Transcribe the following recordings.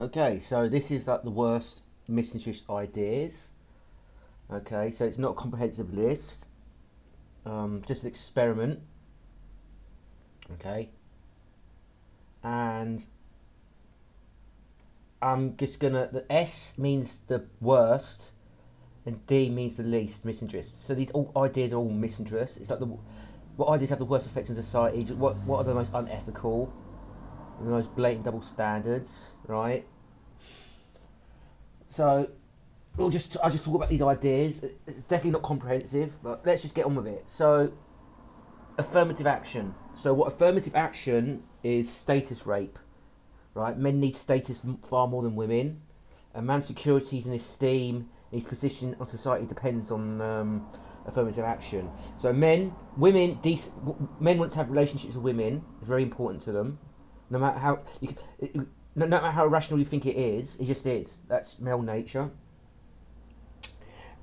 Okay, so this is like the worst misandrist ideas. Okay, so it's not a comprehensive list, just an experiment. Okay, and I'm just gonna. The S means the worst, and D means the least misandrist. So these all ideas are all misandrist. It's like what ideas have the worst effects on society? What are the most unethical, the most blatant double standards, right? So I'll just talk about these ideas. It's definitely not comprehensive, but let's just get on with it. So affirmative action. So what affirmative action is status rape, right? Men need status far more than women. A man's security and esteem, his position on society depends on affirmative action. So men want to have relationships with women. It's very important to them. No matter how no matter how irrational you think it just is. That's male nature.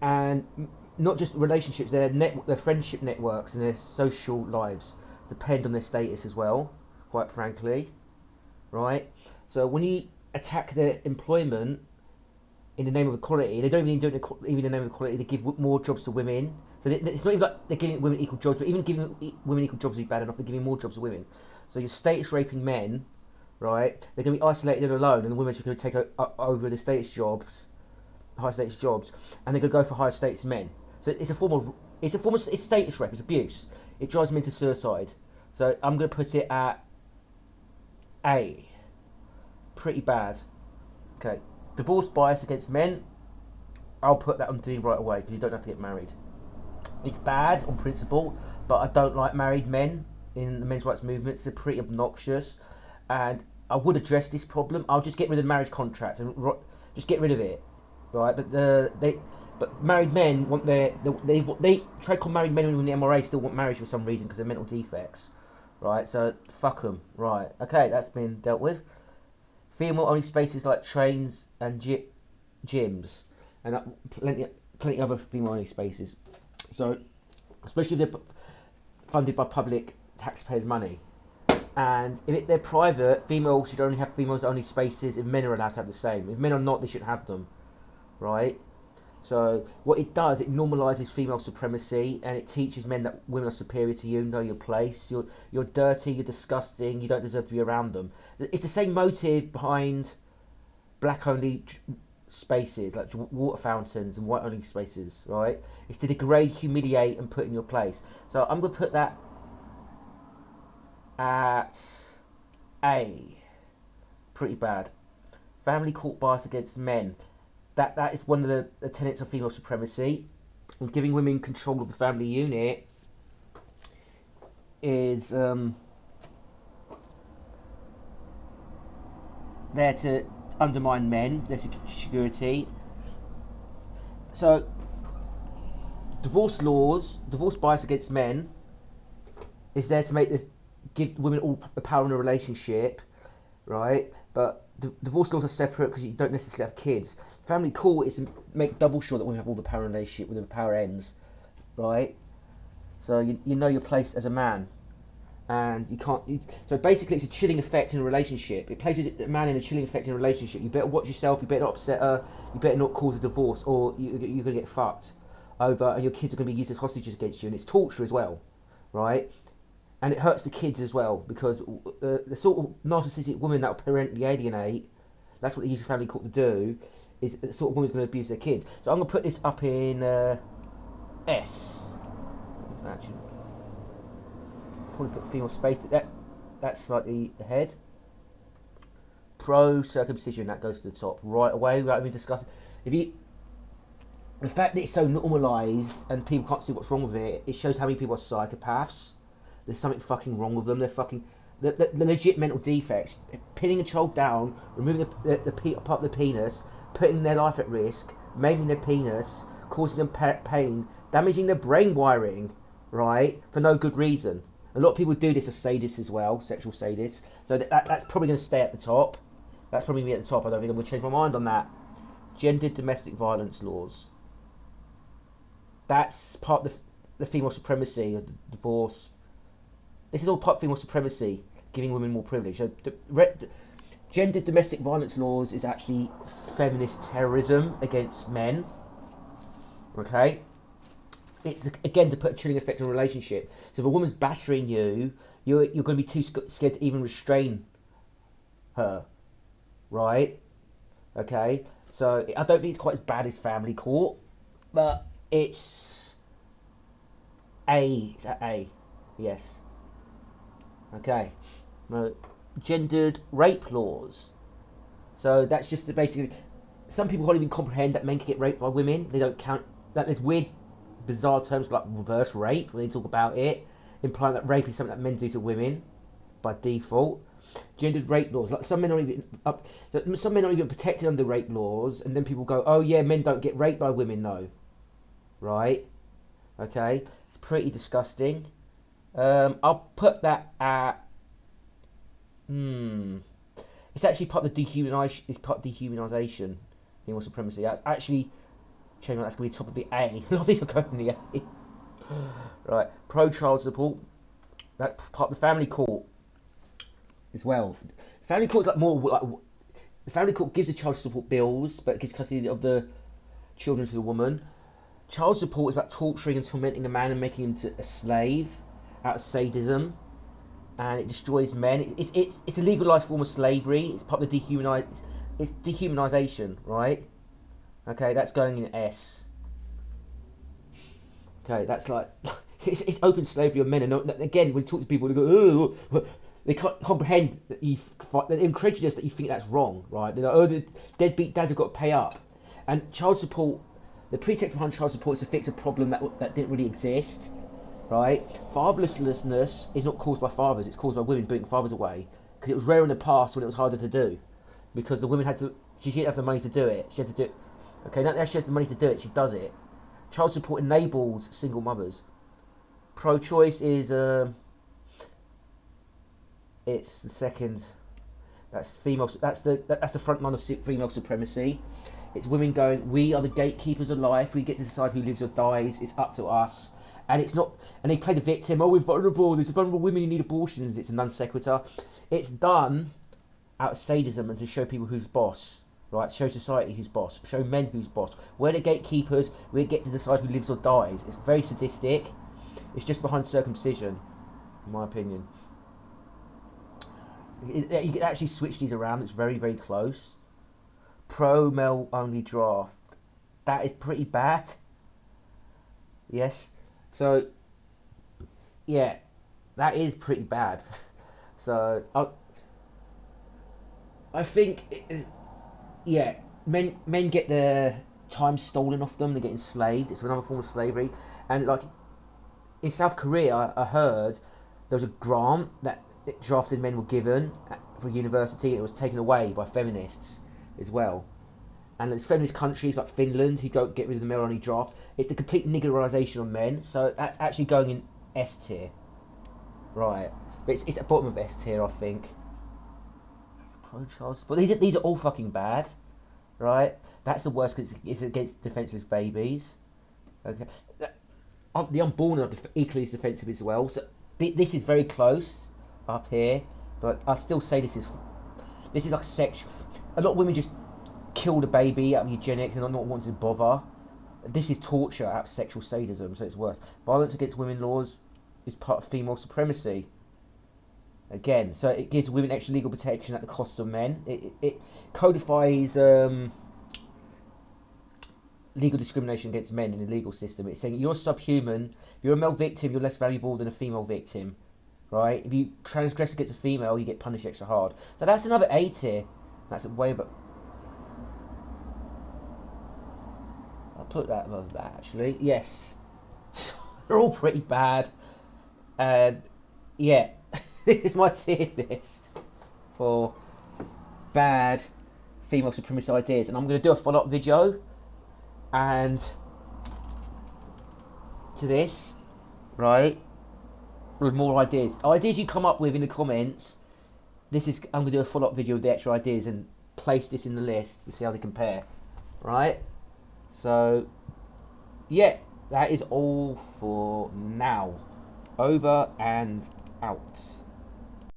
And not just relationships, their friendship networks and their social lives depend on their status as well. Quite frankly, right? So when you attack their employment in the name of equality, they don't even do it even in the name of equality. They give more jobs to women. So it's not even like they're giving women equal jobs, but even giving women equal jobs would be bad enough. They're giving more jobs to women. So you're status raping men, right? They're going to be isolated and alone, and the women are going to take over the status jobs, high status jobs, and they're going to go for higher status men. So it's status rape. It's abuse. It drives men to suicide. So I'm going to put it at A. Pretty bad. Okay. Divorce bias against men. I'll put that on D right away because you don't have to get married. It's bad on principle, but I don't like married men in the men's rights movement. It's pretty obnoxious, and I would address this problem. I'll just get rid of the marriage contract and just get rid of it, right? But married men want they try to call married men in the MRA still want marriage for some reason because they're mental defects, right? So fuck them, right? Okay, that's been dealt with. Female only spaces like trains and gyms, and plenty other female only spaces. So, especially if they're funded by public taxpayers' money. And if they're private, females should only have females only spaces if men are allowed to have the same. If men are not, they should have them, right? So what it does, it normalises female supremacy and it teaches men that women are superior to you. Know your place. You're dirty. You're disgusting. You don't deserve to be around them. It's the same motive behind black only spaces like water fountains and white only spaces, right? It's to degrade, humiliate, and put in your place. So I'm gonna put that at A. Pretty bad. Family court bias against men. That is one of the tenets of female supremacy. And giving women control of the family unit is there to undermine men, their security. So divorce bias against men is there to give women all the power in a relationship, right? But divorce laws are separate because you don't necessarily have kids. Family court is to make double sure that women have all the power in a relationship when the power ends, right? So you know your place as a man, and you can't. So basically, it's a chilling effect in a relationship. It places a man in a chilling effect in a relationship. You better watch yourself. You better not upset her. You better not cause a divorce, or you're gonna get fucked over, and your kids are gonna be used as hostages against you, and it's torture as well, right? And it hurts the kids as well because the sort of narcissistic woman that will parentally alienate, that's what they use family court to do, is the sort of woman's going to abuse their kids. So I'm going to put this up in S. Actually, probably put female space. That's slightly ahead. Pro circumcision, that goes to the top right away without even discussing. If you The fact that it's so normalised and people can't see what's wrong with it, it shows how many people are psychopaths. There's something fucking wrong with them. They're fucking the legit mental defects. Pinning a child down, removing part of the penis, putting their life at risk, maiming their penis, causing them pain, damaging their brain wiring, right, for no good reason. A lot of people do this as sadists as well, sexual sadists. So that's probably going to stay at the top. That's probably going to be at the top. I don't think I'm going to change my mind on that. Gendered domestic violence laws. That's part of the female supremacy of the divorce. This is all part of female supremacy, giving women more privilege. So Gendered domestic violence laws is actually feminist terrorism against men. Okay, it's again to put a chilling effect on a relationship. So if a woman's battering you, you're going to be too scared to even restrain her, right? Okay, so I don't think it's quite as bad as family court, but it's A. It's at A, yes. Okay, no, gendered rape laws. So that's just basically some people can't even comprehend that men can get raped by women. They don't count. Like there's weird, bizarre terms like reverse rape when they talk about it, implying that rape is something that men do to women by default. Gendered rape laws. Like some men are even some men are even protected under rape laws, and then people go, "Oh yeah, men don't get raped by women, though." Right? Okay, it's pretty disgusting. I'll put that at. It's actually part of the dehumanization. It's part of dehumanization. Female supremacy. Actually, showing that's going to be top of the A. A lot of these are going in the A. Right. Pro child support. That's part of the family court as well. Family court's like more like the family court gives the child support bills, but it gives custody of the children to the woman. Child support is about torturing and tormenting a man and making him into a slave out of sadism, and it destroys men. It's a legalized form of slavery. It's part of the It's dehumanization, right? Okay, that's going in S. Okay, that's like it's open slavery of men, and again, when you talk to people, they go, "Oh," they can't comprehend that they're incredulous that you think that's wrong, right? They're like, "Oh, the deadbeat dads have got to pay up," and child support. The pretext behind child support is to fix a problem that didn't really exist, right? Fatherlessness is not caused by fathers; it's caused by women putting fathers away because it was rare in the past when it was harder to do, because the women had to. She didn't have the money to do it. She had to do it. Okay, now she has the money to do it. She does it. Child support enables single mothers. Pro-choice is it's the second. That's female. That's the front line of female supremacy. It's women going, we are the gatekeepers of life. We get to decide who lives or dies. It's up to us. And it's not. And they play the victim. Oh, we're vulnerable. There's vulnerable women who need abortions. It's a non sequitur. It's done out of sadism and to show people who's boss. Right? Show society who's boss. Show men who's boss. We're the gatekeepers. We get to decide who lives or dies. It's very sadistic. It's just behind circumcision, in my opinion. You can actually switch these around. It's very, very close. Pro male only draft. That is pretty bad. Yes. So, yeah, that is pretty bad. So, I think, yeah, men get their time stolen off them. They get enslaved. It's another form of slavery. And like in South Korea, I heard there was a grant that drafted men were given for university, and it was taken away by feminists as well. And there's feminist countries like Finland who don't get rid of the male only draft. It's the complete niggerization of men. So that's actually going in S tier, right? But it's at the bottom of S tier, I think. But these are all fucking bad, right? That's the worst because it's against defenseless babies. Okay, the unborn are equally as defensive as well. So this is very close up here, but I still say this is like sexual. A lot of women just kill the baby out of eugenics and not wanting to bother. This is torture out of sexual sadism, so it's worse. Violence against women laws is part of female supremacy. Again, so it gives women extra legal protection at the cost of men. It codifies legal discrimination against men in the legal system. It's saying you're subhuman. If you're a male victim, you're less valuable than a female victim, right? If you transgress against a female, you get punished extra hard. So that's another A tier. That's way above. I'll put that above that actually. Yes, they're all pretty bad, and yeah, this is my tier list for bad female supremacist ideas, and I'm going to do a follow-up video and to this, right, with more ideas you come up with in the comments. I'm going to do a follow-up video with the extra ideas and place this in the list to see how they compare, right? So yeah, that is all for now. Over and out.